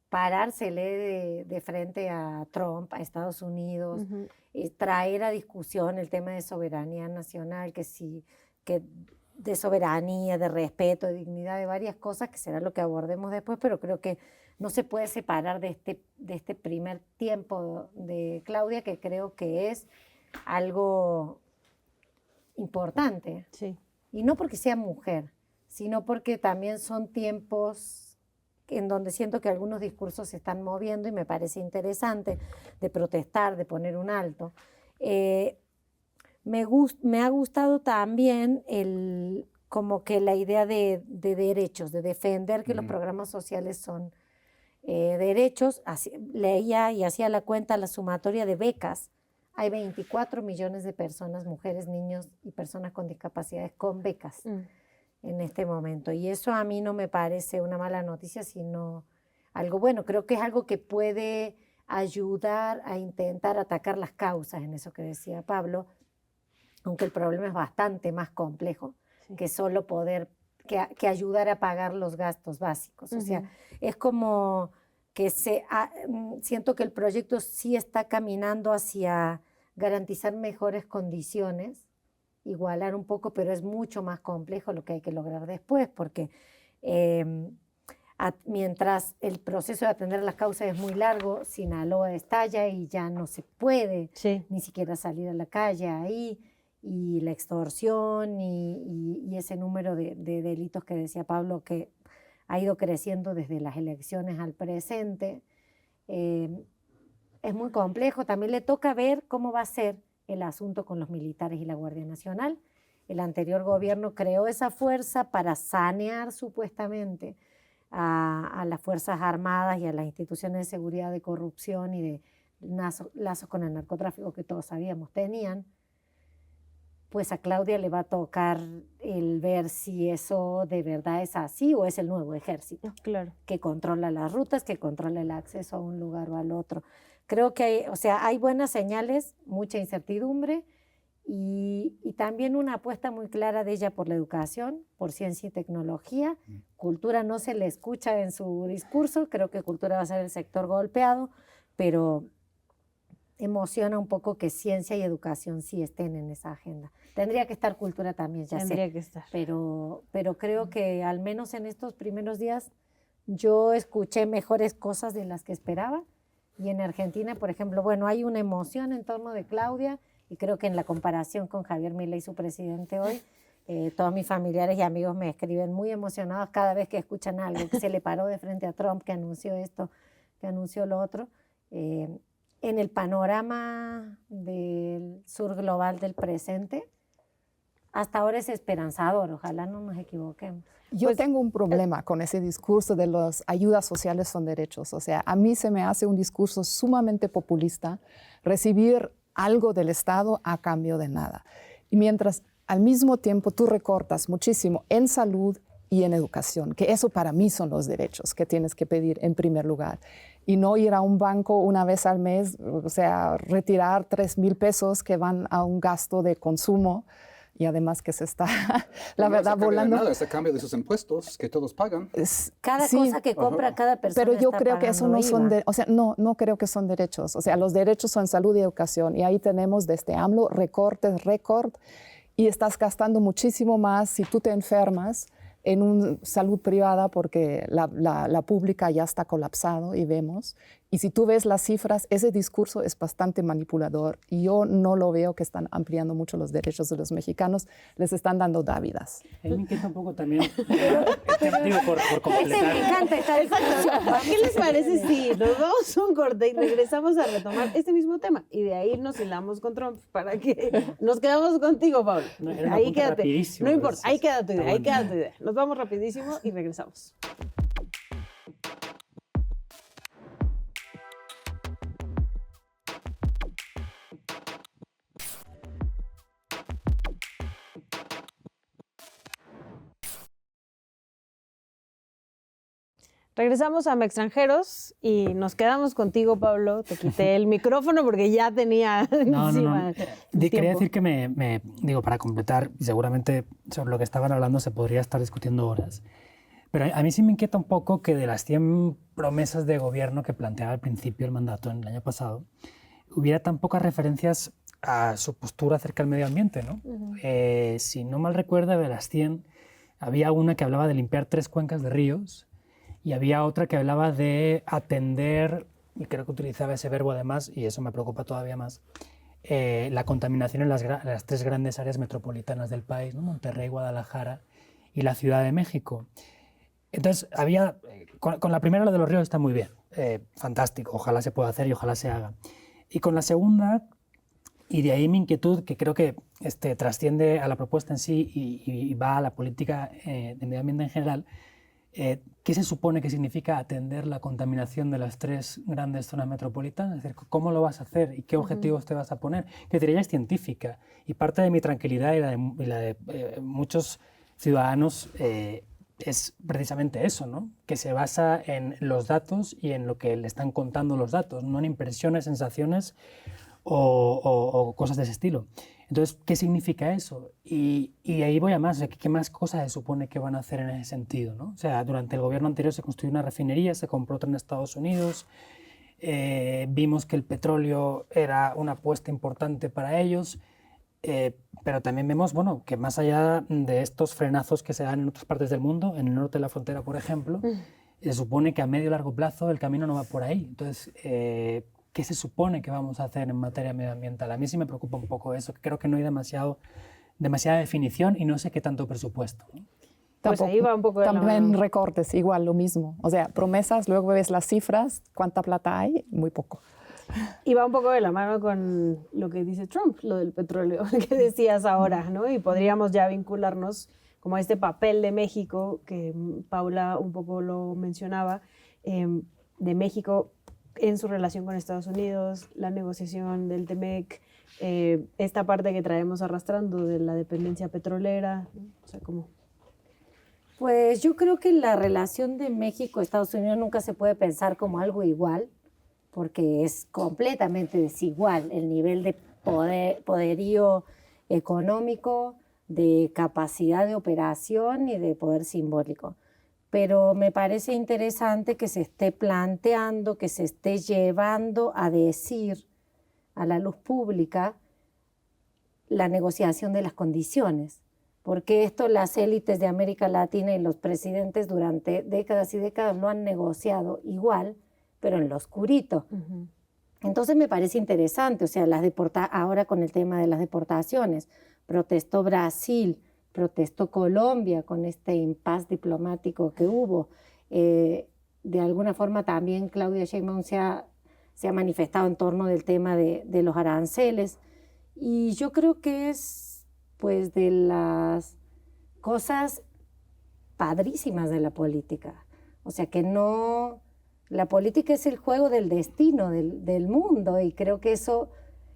parársele de frente a Trump, a Estados Unidos, traer a discusión el tema de soberanía nacional, que de soberanía, de respeto, de dignidad, de varias cosas, que será lo que abordemos después, pero creo que no se puede separar de este primer tiempo de Claudia, que creo que es algo importante. Sí. Y no porque sea mujer, sino porque también son tiempos en donde siento que algunos discursos se están moviendo y me parece interesante de protestar, de poner un alto. Me ha gustado también como que la idea de derechos, de defender que los programas sociales son derechos. Leía y hacía la cuenta, la sumatoria de becas. Hay 24 millones de personas, mujeres, niños y personas con discapacidades con becas en este momento. Y eso a mí no me parece una mala noticia, sino algo bueno. Creo que es algo que puede ayudar a intentar atacar las causas, en eso que decía Pablo, aunque el problema es bastante más complejo que solo poder, que ayudar a pagar los gastos básicos. O sea, es como que siento que el proyecto sí está caminando hacia garantizar mejores condiciones, igualar un poco, pero es mucho más complejo lo que hay que lograr después, porque mientras el proceso de atender las causas es muy largo, Sinaloa estalla y ya no se puede ni siquiera salir a la calle ahí, y la extorsión y ese número de delitos que decía Pablo que ha ido creciendo desde las elecciones al presente. Es muy complejo. También le toca ver cómo va a ser el asunto con los militares y la Guardia Nacional. El anterior gobierno creó esa fuerza para sanear supuestamente a las Fuerzas Armadas y a las instituciones de seguridad de corrupción y de lazos con el narcotráfico que todos sabíamos tenían. Pues a Claudia le va a tocar el ver si eso de verdad es así o es el nuevo ejército, que controla las rutas, que controla el acceso a un lugar o al otro. Creo que hay buenas señales, mucha incertidumbre y también una apuesta muy clara de ella por la educación, por ciencia y tecnología. Cultura no se le escucha en su discurso, creo que cultura va a ser el sector golpeado, pero emociona un poco que ciencia y educación sí estén en esa agenda. Tendría que estar cultura también, ya Tendría sé. que estar. Pero creo que al menos en estos primeros días yo escuché mejores cosas de las que esperaba. Y en Argentina, por ejemplo, bueno, hay una emoción en torno de Claudia y creo que en la comparación con Javier Milei, su presidente hoy, todos mis familiares y amigos me escriben muy emocionados cada vez que escuchan algo, que se le paró de frente a Trump, que anunció esto, que anunció lo otro. En el panorama del sur global del presente, hasta ahora es esperanzador, ojalá no nos equivoquemos. Yo tengo un problema con ese discurso de las ayudas sociales son derechos. O sea, a mí se me hace un discurso sumamente populista recibir algo del Estado a cambio de nada. Y mientras al mismo tiempo tú recortas muchísimo en salud y en educación, que eso para mí son los derechos que tienes que pedir en primer lugar. Y no ir a un banco una vez al mes, o sea, retirar 3,000 pesos que van a un gasto de consumo y además que se está, la verdad, volando. Nada, es a cambio de sus impuestos que todos pagan. Cada cosa que compra cada persona. Pero yo está creo que eso no son, no creo que son derechos. O sea, los derechos son salud y educación. Y ahí tenemos desde AMLO recortes, récord, y estás gastando muchísimo más si tú te enfermas en una salud privada porque la pública ya está colapsado y vemos. Y si tú ves las cifras, ese discurso es bastante manipulador y yo no lo veo que están ampliando mucho los derechos de los mexicanos, les están dando dávidas. A mí me inquieta un poco también, digo, por completar. Me encanta esta discusión. ¿Qué les parece si nos vamos a un corte y regresamos a retomar este mismo tema? Y de ahí nos hilamos con Trump para que nos quedamos contigo, Pablo. No, era un ahí apunte quédate. rapidísimo, No importa, ahí queda tu idea, está ahí bueno. queda tu idea. Nos vamos rapidísimo y regresamos. Regresamos a Extranjeros y nos quedamos contigo, Pablo. Te quité el micrófono porque ya tenía encima Quería decir que digo, para completar, y seguramente sobre lo que estaban hablando se podría estar discutiendo horas, pero a mí sí me inquieta un poco que de las 100 promesas de gobierno que planteaba al principio del mandato, en el año pasado, hubiera tan pocas referencias a su postura acerca del medio ambiente, ¿no? Si no mal recuerdo, de las 100, había una que hablaba de limpiar 3 cuencas de ríos, y había otra que hablaba de atender, y creo que utilizaba ese verbo además, y eso me preocupa todavía más, la contaminación en las 3 grandes áreas metropolitanas del país, ¿no? Monterrey, Guadalajara y la Ciudad de México. Entonces, había, con la primera, la de los ríos, está muy bien, fantástico, ojalá se pueda hacer y ojalá se haga. Y con la segunda, y de ahí mi inquietud, que creo que trasciende a la propuesta en sí y va a la política de medio ambiente en general, ¿qué se supone que significa atender la contaminación de las 3 grandes zonas metropolitanas? Es decir, ¿cómo lo vas a hacer y qué objetivos te vas a poner? Que ella es científica y parte de mi tranquilidad y la de muchos ciudadanos es precisamente eso, ¿no? Que se basa en los datos y en lo que le están contando los datos, no en impresiones, sensaciones o cosas de ese estilo. Entonces, ¿qué significa eso? Y ahí voy a más, o sea, ¿qué más cosas se supone que van a hacer en ese sentido, ¿no? O sea, durante el gobierno anterior se construyó una refinería, se compró otra en Estados Unidos, vimos que el petróleo era una apuesta importante para ellos, pero también vemos bueno, que más allá de estos frenazos que se dan en otras partes del mundo, en el norte de la frontera, por ejemplo, se supone que a medio y largo plazo el camino no va por ahí. Entonces, ¿qué se supone que vamos a hacer en materia medioambiental? A mí sí me preocupa un poco eso, que creo que no hay demasiada definición y no sé qué tanto presupuesto, ¿no? Pues ahí va un poco de la También mano. recortes, igual, lo mismo. O sea, promesas, luego ves las cifras, cuánta plata hay, muy poco. Y va un poco de la mano con lo que dice Trump, lo del petróleo, que decías ahora, ¿no? Y podríamos ya vincularnos como a este papel de México, que Paula un poco lo mencionaba, de México en su relación con Estados Unidos, la negociación del TEMEC, esta parte que traemos arrastrando de la dependencia petrolera, ¿no? O sea, como... Pues yo creo que la relación de México-Estados Unidos nunca se puede pensar como algo igual, porque es completamente desigual el nivel de poderío económico, de capacidad de operación y de poder simbólico. Pero me parece interesante que se esté planteando, que se esté llevando a decir a la luz pública la negociación de las condiciones, porque esto las élites de América Latina y los presidentes durante décadas y décadas lo han negociado igual, pero en lo oscurito. Entonces me parece interesante, o sea, ahora con el tema de las deportaciones, protestó Brasil, protestó Colombia con este impasse diplomático que hubo. De alguna forma también Claudia Sheinbaum se ha manifestado en torno del tema de los aranceles, y yo creo que es pues de las cosas padrísimas de la política. O sea que no, la política es el juego del destino del mundo, y creo que eso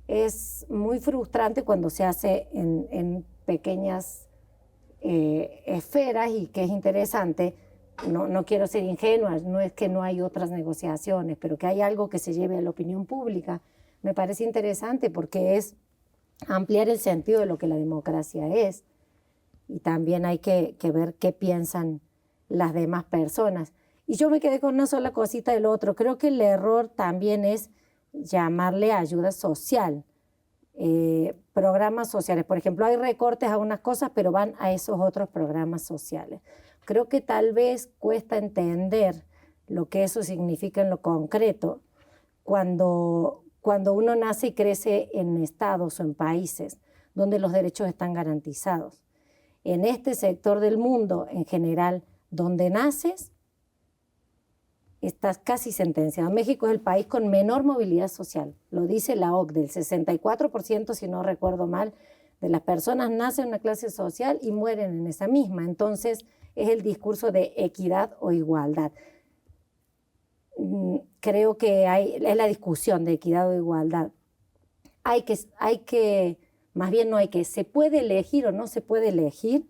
es muy frustrante cuando se hace en pequeñas esferas, y que es interesante. No quiero ser ingenua, no es que no hay otras negociaciones, pero que hay algo que se lleve a la opinión pública. Me parece interesante porque es ampliar el sentido de lo que la democracia es, y también hay que ver qué piensan las demás personas. Y yo me quedé con una sola cosita del otro. Creo que el error también es llamarle ayuda social, programas sociales. Por ejemplo, hay recortes a unas cosas, pero van a esos otros programas sociales. Creo que tal vez cuesta entender lo que eso significa en lo concreto cuando uno nace y crece en estados o en países donde los derechos están garantizados. En este sector del mundo, en general, donde naces, estás casi sentenciado. México es el país con menor movilidad social. Lo dice la OCDE, el 64%, si no recuerdo mal, de las personas nacen en una clase social y mueren en esa misma. Entonces, es el discurso de equidad o igualdad. Creo que es la discusión de equidad o igualdad. Se puede elegir o no se puede elegir,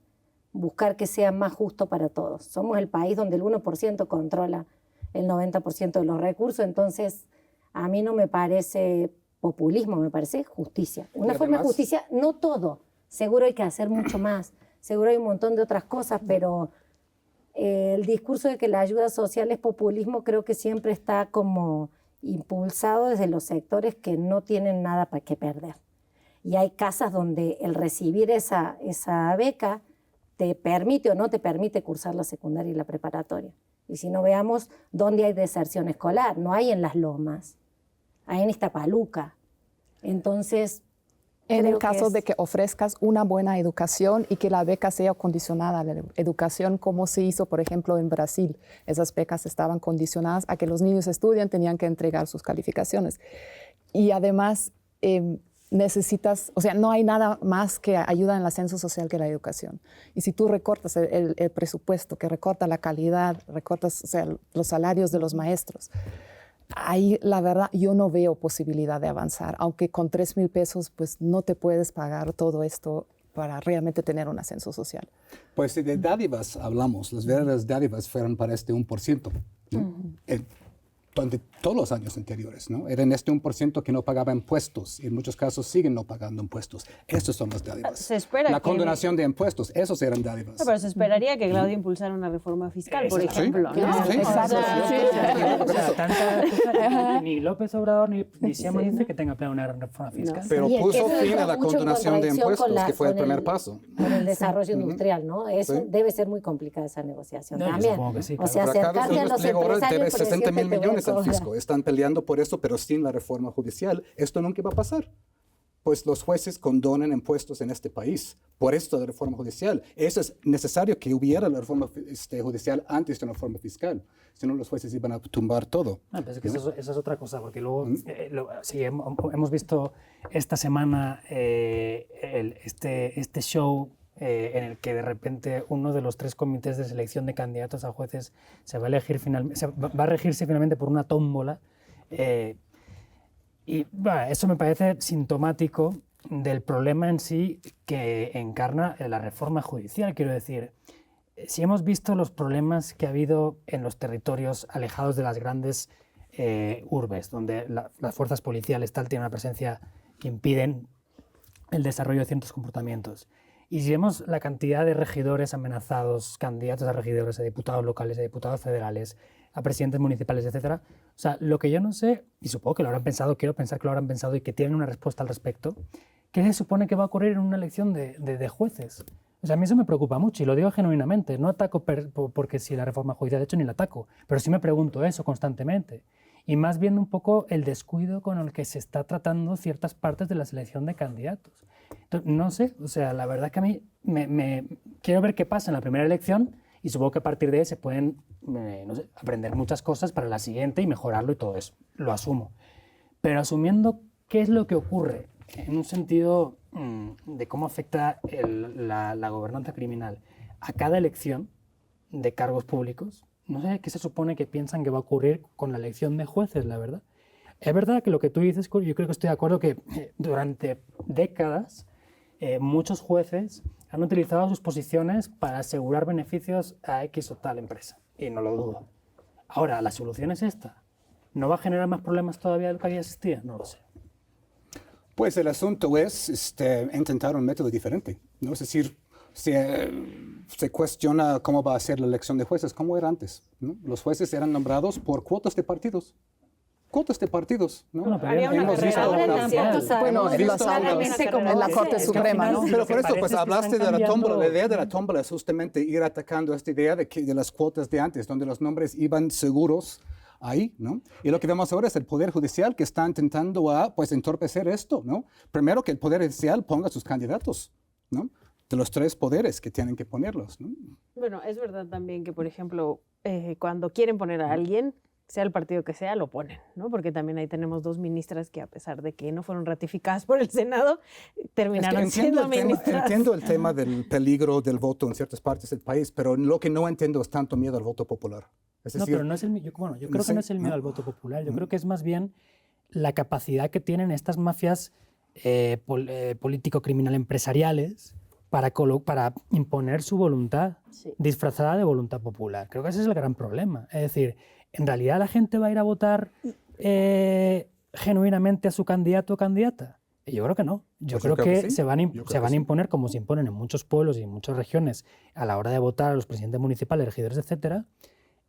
buscar que sea más justo para todos. Somos el país donde el 1% controla el 90% de los recursos, entonces a mí no me parece populismo, me parece justicia. Una forma de justicia, no todo, seguro hay que hacer mucho más, seguro hay un montón de otras cosas, pero el discurso de que la ayuda social es populismo creo que siempre está como impulsado desde los sectores que no tienen nada para qué perder. Y hay casas donde el recibir esa beca te permite o no te permite cursar la secundaria y la preparatoria. Y si no, veamos dónde hay deserción escolar. No hay en Las Lomas, hay en Iztapaluca. Entonces, en el caso de que ofrezcas una buena educación y que la beca sea condicionada a la educación, como se hizo, por ejemplo, en Brasil. Esas becas estaban condicionadas a que los niños estudian, tenían que entregar sus calificaciones. Y además, necesitas, o sea, no hay nada más que ayuda en el ascenso social que la educación. Y si tú recortas el presupuesto, que recorta la calidad, recortas, o sea, los salarios de los maestros, ahí la verdad yo no veo posibilidad de avanzar, aunque con 3,000 pesos pues no te puedes pagar todo esto para realmente tener un ascenso social. Pues de dádivas hablamos, las verdaderas dádivas fueron para este 1%. ¿No? durante todos los años anteriores, ¿no? Era en este 1% que no pagaba impuestos y en muchos casos siguen no pagando impuestos. Estos son las dádivas. Se espera la que... condonación de impuestos, esos eran dádivas. No, pero se esperaría que Claudia impulsara una reforma fiscal, por ejemplo. Sí, ¿no? sí, Ni López Obrador ni Sheinbaum dice que tenga planeado una reforma fiscal. Pero Sí, puso eso fin entra a la mucho en condonación de contradicción impuestos, que fue el primer el paso. Con el desarrollo industrial, ¿no? Eso Sí. debe ser muy complicada esa negociación No, yo también. supongo que sí, O sea, Pero cada acercarte a vez los el ahora debe empresarios 60 mil te voy a millones al cobrar. fisco. Están peleando por eso, pero sin la reforma judicial, esto nunca va a pasar. Pues los jueces condonan impuestos en este país. Por esto la reforma judicial. Eso es necesario que hubiera la reforma judicial antes de una reforma fiscal. Si no, los jueces iban a tumbar todo. No, pero es que eso es otra cosa, porque luego sí, hemos visto esta semana este show en el que de repente uno de los 3 comités de selección de candidatos a jueces se va a elegir va a regirse finalmente por una tómbola. Y bueno, eso me parece sintomático del problema en sí que encarna la reforma judicial. Quiero decir, si hemos visto los problemas que ha habido en los territorios alejados de las grandes urbes, donde las fuerzas policiales tal tienen una presencia que impiden el desarrollo de ciertos comportamientos. Y si vemos la cantidad de regidores amenazados, candidatos a regidores, a diputados locales, a diputados federales, a presidentes municipales, etcétera. O sea, lo que yo no sé, y supongo que lo habrán pensado, quiero pensar que lo habrán pensado y que tienen una respuesta al respecto, ¿qué se supone que va a ocurrir en una elección de jueces? O sea, a mí eso me preocupa mucho y lo digo genuinamente. No ataco porque si la reforma judicial, de hecho, ni la ataco, pero sí me pregunto eso constantemente. Y más bien un poco el descuido con el que se está tratando ciertas partes de la selección de candidatos. Entonces, no sé, o sea, la verdad que a mí me quiero ver qué pasa en la primera elección y supongo que a partir de ahí se pueden no sé, aprender muchas cosas para la siguiente y mejorarlo y todo eso. Lo asumo. Pero asumiendo qué es lo que ocurre en un sentido de cómo afecta la gobernanza criminal a cada elección de cargos públicos, no sé qué se supone que piensan que va a ocurrir con la elección de jueces, la verdad. Es verdad que lo que tú dices, yo creo que estoy de acuerdo que durante décadas muchos jueces han utilizado sus posiciones para asegurar beneficios a X o tal empresa, y no lo dudo. Ahora, ¿la solución es esta? ¿No va a generar más problemas todavía de lo que había existido? No lo sé. Pues el asunto es intentar un método diferente, ¿no? Es decir, se cuestiona cómo va a ser la elección de jueces, cómo era antes, ¿no? Los jueces eran nombrados por cuotas de partidos. Cuotas de partidos, ¿no? Bueno, hemos visto en la Corte Suprema, ¿no? Pero por eso, pues hablaste de la tómbola. La idea de la tómbola es justamente ir atacando esta idea de las cuotas de antes, donde los nombres iban seguros ahí, ¿no? Y lo que vemos ahora es el Poder Judicial que está intentando pues entorpecer esto, ¿no? Primero que el Poder Judicial ponga sus candidatos, ¿no? De los 3 poderes que tienen que ponerlos, ¿no? Bueno, es verdad también que, por ejemplo, cuando quieren poner a alguien, sea el partido que sea, lo ponen, ¿no? Porque también ahí tenemos 2 ministras que, a pesar de que no fueron ratificadas por el Senado, terminaron siendo ministras. Entiendo el tema del peligro del voto en ciertas partes del país, pero lo que no entiendo es tanto miedo al voto popular. Es decir, no, pero no es yo creo que no es el miedo al voto popular. Yo creo que es más bien la capacidad que tienen estas mafias político-criminal empresariales para imponer su voluntad disfrazada de voluntad popular. Creo que ese es el gran problema. Es decir, ¿en realidad la gente va a ir a votar genuinamente a su candidato o candidata? Yo creo que no. Yo creo que sí. se van a imponer, como se imponen en muchos pueblos y en muchas regiones, a la hora de votar a los presidentes municipales, regidores, etcétera,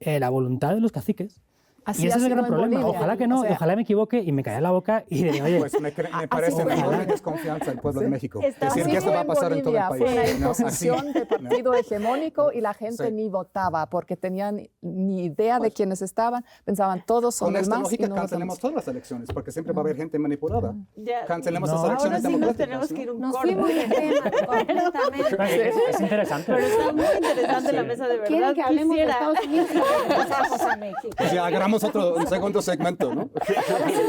la voluntad de los caciques. Así y ese es el gran problema. Bolivia. Ojalá que no, ojalá me equivoque y me caiga la boca y diría, oye... Pues me parece mejor desconfianza del pueblo de México. Es decir, que así esto va a pasar en todo el país. Fue una imposición de partido hegemónico y la gente ni votaba porque tenían ni idea de quiénes estaban, pensaban todos son con esta más lógica y no cancelemos todas las elecciones porque siempre va a haber gente manipulada. Cancelemos las Ahora elecciones sí democráticas. nos tenemos que ir un Nos corte. fuimos de tema completamente. Es interesante. Pero está muy interesante la mesa, de verdad. ¿Quieren que hablemos de Quisiera... Estados Unidos o regresamos a México? Pues ya hagamos un segundo segmento, ¿no?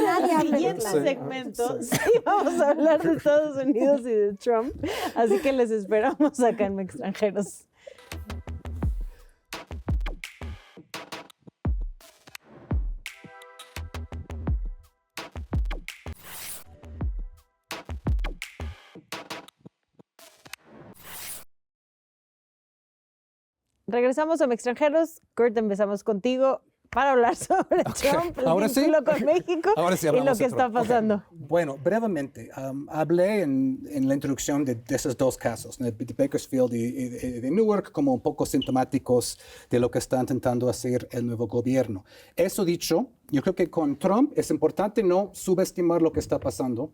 Nadie En habla el de siguiente plata. segmento sí vamos a hablar de Estados Unidos y de Trump, así que les esperamos acá en Extranjeros. Regresamos a Extranjeros. Kurt, empezamos contigo. para hablar sobre Trump, el vínculo con México y lo que está pasando. Bueno, brevemente, hablé en la introducción de esos dos casos, de Bakersfield y de Newark, como un poco sintomáticos de lo que está intentando hacer el nuevo gobierno. Eso dicho, yo creo que con Trump es importante no subestimar lo que está pasando,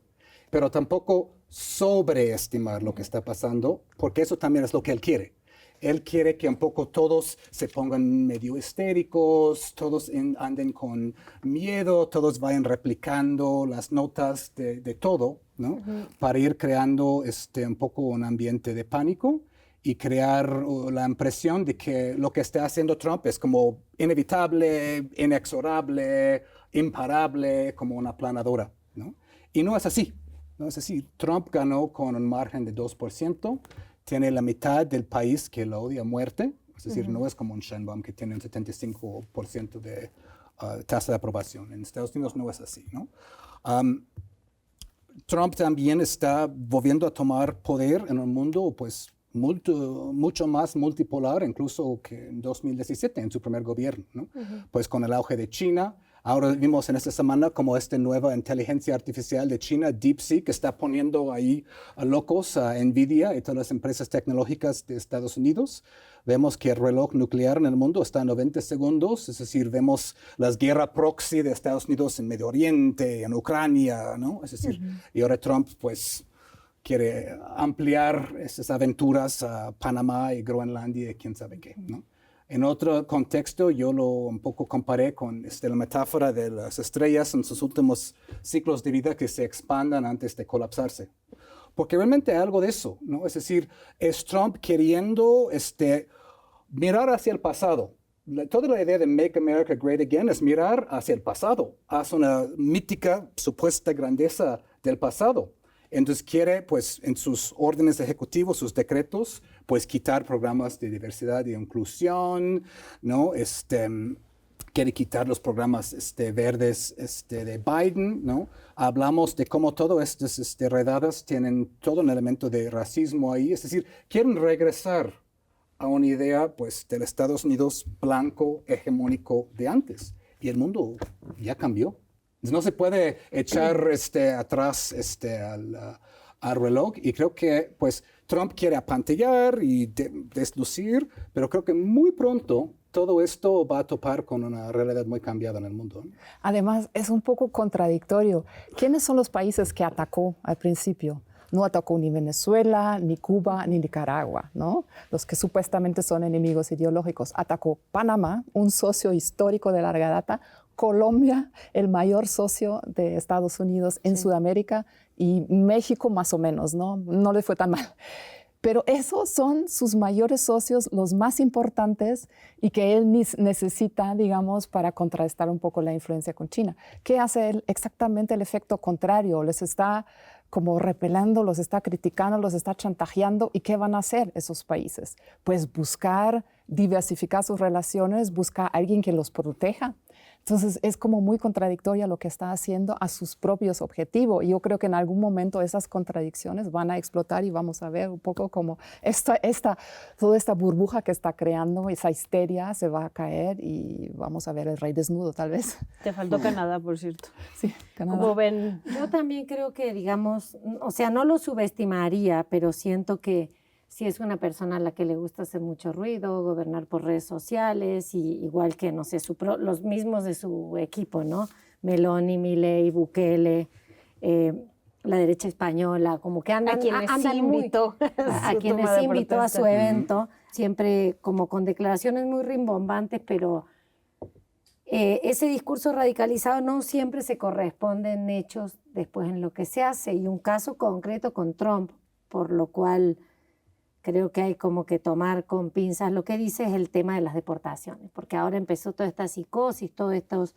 pero tampoco sobreestimar lo que está pasando, porque eso también es lo que él quiere. Él quiere que un poco todos se pongan medio histéricos, todos anden con miedo, todos vayan replicando las notas de todo, ¿no? Para ir creando un poco un ambiente de pánico y crear la impresión de que lo que está haciendo Trump es como inevitable, inexorable, imparable, como una aplanadora, ¿no? Y no es así. No es así. Trump ganó con un margen de 2%, tiene la mitad del país que lo odia a muerte, es decir, no es como un Sheinbaum que tiene un 75% de tasa de aprobación. En Estados Unidos no es así, ¿no? Trump también está volviendo a tomar poder en un mundo pues mucho más multipolar incluso que en 2017 en su primer gobierno, ¿no? Pues con el auge de China. Ahora vimos en esta semana como esta nueva inteligencia artificial de China, DeepSeek, está poniendo ahí a locos a Nvidia y todas las empresas tecnológicas de Estados Unidos. Vemos que el reloj nuclear en el mundo está a 90 segundos, es decir, vemos las guerras proxy de Estados Unidos en Medio Oriente, en Ucrania, ¿no? Es decir, y ahora Trump pues quiere ampliar esas aventuras a Panamá y Groenlandia y quién sabe qué, ¿no? En otro contexto, yo lo un poco comparé con la metáfora de las estrellas en sus últimos ciclos de vida que se expandan antes de colapsarse. Porque realmente hay algo de eso, ¿no? Es decir, es Trump queriendo mirar hacia el pasado. Toda la idea de Make America Great Again es mirar hacia el pasado, hacia una mítica supuesta grandeza del pasado. Entonces quiere, pues, en sus órdenes ejecutivos, sus decretos, pues, quitar programas de diversidad y inclusión, ¿no? Quiere quitar los programas verdes de Biden, ¿no? Hablamos de cómo todas estas redadas tienen todo un elemento de racismo ahí. Es decir, quieren regresar a una idea, pues, del Estados Unidos blanco, hegemónico de antes. Y el mundo ya cambió. No se puede echar atrás al reloj y creo que pues Trump quiere apantallar y deslucir, pero creo que muy pronto todo esto va a topar con una realidad muy cambiada en el mundo, ¿no? Además, es un poco contradictorio. ¿Quiénes son los países que atacó al principio? No atacó ni Venezuela, ni Cuba, ni Nicaragua, ¿no? Los que supuestamente son enemigos ideológicos. Atacó Panamá, un socio histórico de larga data, Colombia, el mayor socio de Estados Unidos en Sudamérica, y México más o menos, ¿no? No le fue tan mal. Pero esos son sus mayores socios, los más importantes y que él necesita, digamos, para contrarrestar un poco la influencia con China. ¿Qué hace él? Exactamente el efecto contrario. Les está como repelando, los está criticando, los está chantajeando. ¿Y qué van a hacer esos países? Pues buscar diversificar sus relaciones, buscar a alguien que los proteja. Entonces es como muy contradictoria lo que está haciendo a sus propios objetivos. Y yo creo que en algún momento esas contradicciones van a explotar y vamos a ver un poco como toda esta burbuja que está creando, esa histeria se va a caer y vamos a ver el rey desnudo tal vez. Te faltó Canadá, por cierto. Sí, Canadá. ¿Cómo ven? Yo también creo que, digamos, o sea, no lo subestimaría, pero siento que si es una persona a la que le gusta hacer mucho ruido, gobernar por redes sociales, y igual que, no sé, los mismos de su equipo, ¿no? Meloni, Milei, Bukele, la derecha española, como que andan, a quienes invitó a su evento, siempre como con declaraciones muy rimbombantes, pero ese discurso radicalizado no siempre se corresponde en hechos después en lo que se hace, y un caso concreto con Trump, por lo cual creo que hay como que tomar con pinzas lo que dice es el tema de las deportaciones, porque ahora empezó toda esta psicosis, todos estos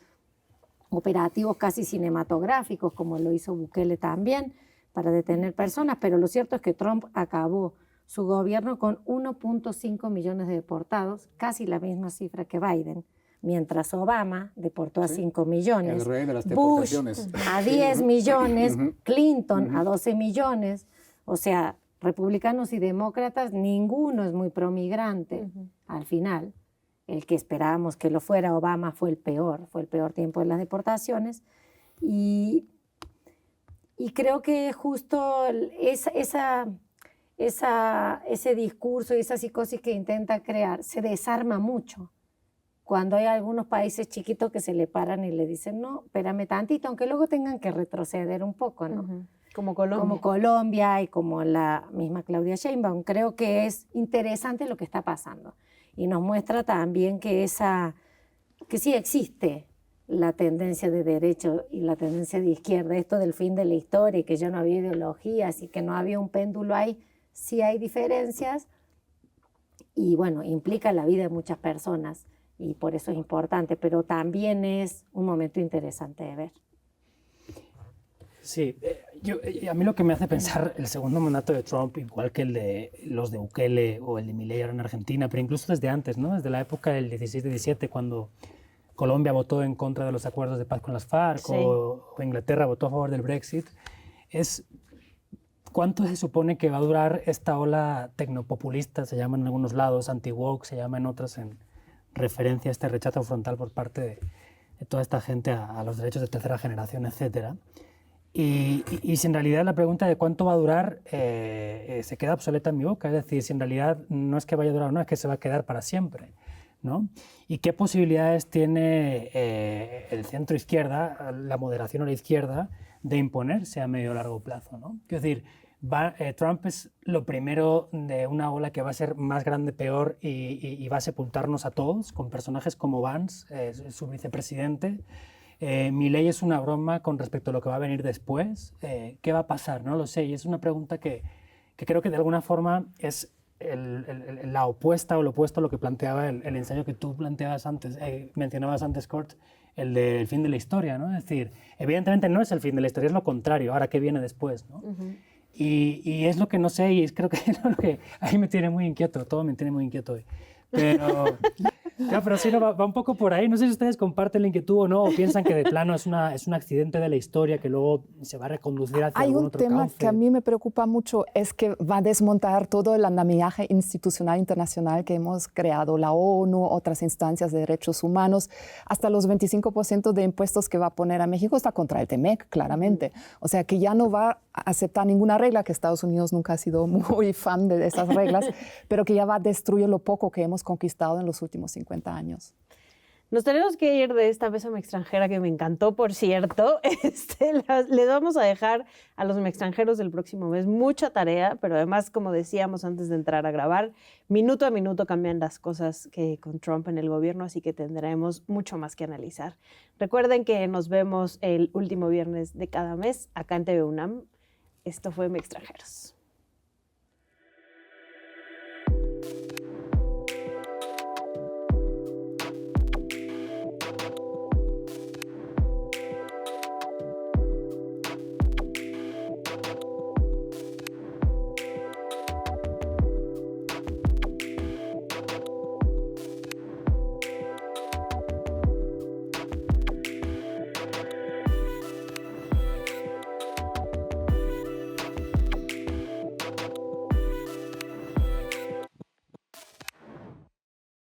operativos casi cinematográficos, como lo hizo Bukele también, para detener personas, pero lo cierto es que Trump acabó su gobierno con 1.5 millones de deportados, casi la misma cifra que Biden, mientras Obama deportó a 5 millones, el rey de las Bush deportaciones. a 10 millones, Clinton a 12 millones, o sea, republicanos y demócratas, ninguno es muy promigrante al final. el que esperábamos que lo fuera. Obama fue el peor tiempo de las deportaciones. Y creo que justo ese discurso y esa psicosis que intenta crear se desarma mucho cuando hay algunos países chiquitos que se le paran y le dicen, no, espérame tantito, aunque luego tengan que retroceder un poco, ¿no? Como Colombia. Como Colombia y como la misma Claudia Sheinbaum. Creo que es interesante lo que está pasando y nos muestra también que sí existe la tendencia de derecha y la tendencia de izquierda, esto del fin de la historia y que ya no había ideologías y que no había un péndulo ahí, sí hay diferencias y bueno, implica la vida de muchas personas y por eso es importante, pero también es un momento interesante de ver. Sí, a mí lo que me hace pensar el segundo mandato de Trump, igual que el de los de Bukele o el de Milei ahora en Argentina, pero incluso desde antes, ¿no? Desde la época del 16-17, cuando Colombia votó en contra de los acuerdos de paz con las FARC, sí, o Inglaterra votó a favor del Brexit, es cuánto se supone que va a durar esta ola tecnopopulista, se llama en algunos lados, anti-woke, se llama en otras en referencia a este rechazo frontal por parte de toda esta gente a los derechos de tercera generación, etcétera. Y si en realidad la pregunta de cuánto va a durar se queda obsoleta en mi boca, es decir, si en realidad no es que vaya a durar o no, es que se va a quedar para siempre, ¿no? ¿Y qué posibilidades tiene el centro izquierda, la moderación a la izquierda, de imponerse a medio o largo plazo, ¿no? Es decir, Trump es lo primero de una ola que va a ser más grande, peor y va a sepultarnos a todos, con personajes como Vance, su vicepresidente. Milei es una broma con respecto a lo que va a venir después. ¿Qué va a pasar? No lo sé. Y es una pregunta que creo que de alguna forma es la opuesta o lo opuesto a lo que planteaba el ensayo que tú planteabas antes, mencionabas antes, Kurt, el del fin de la historia, ¿no? Es decir, evidentemente no es el fin de la historia, es lo contrario. Ahora, ¿qué viene después, no? Y es lo que no sé y creo que es lo que ahí me tiene muy inquieto, todo me tiene muy inquieto hoy. Pero, claro, pero sí, no, va un poco por ahí. No sé si ustedes comparten la inquietud o no, o piensan que de plano es un accidente de la historia que luego se va a reconducir hacia algún otro cauce. Hay un tema que a mí me preocupa mucho, es que va a desmontar todo el andamiaje institucional internacional que hemos creado, la ONU, otras instancias de derechos humanos, hasta los 25% de impuestos que va a poner a México está contra el TEMEC, claramente. O sea, que ya no va a aceptar ninguna regla, que Estados Unidos nunca ha sido muy fan de esas reglas, pero que ya va a destruir lo poco que hemos conquistado en los últimos 50 años. Nos tenemos que ir de esta Bésame Extranjera, que me encantó, por cierto. Les vamos a dejar a los extranjeros del próximo mes mucha tarea, pero además, como decíamos antes de entrar a grabar, minuto a minuto cambian las cosas que con Trump en el gobierno, así que tendremos mucho más que analizar. Recuerden que nos vemos el último viernes de cada mes acá en TV UNAM. Esto fue Extranjeros.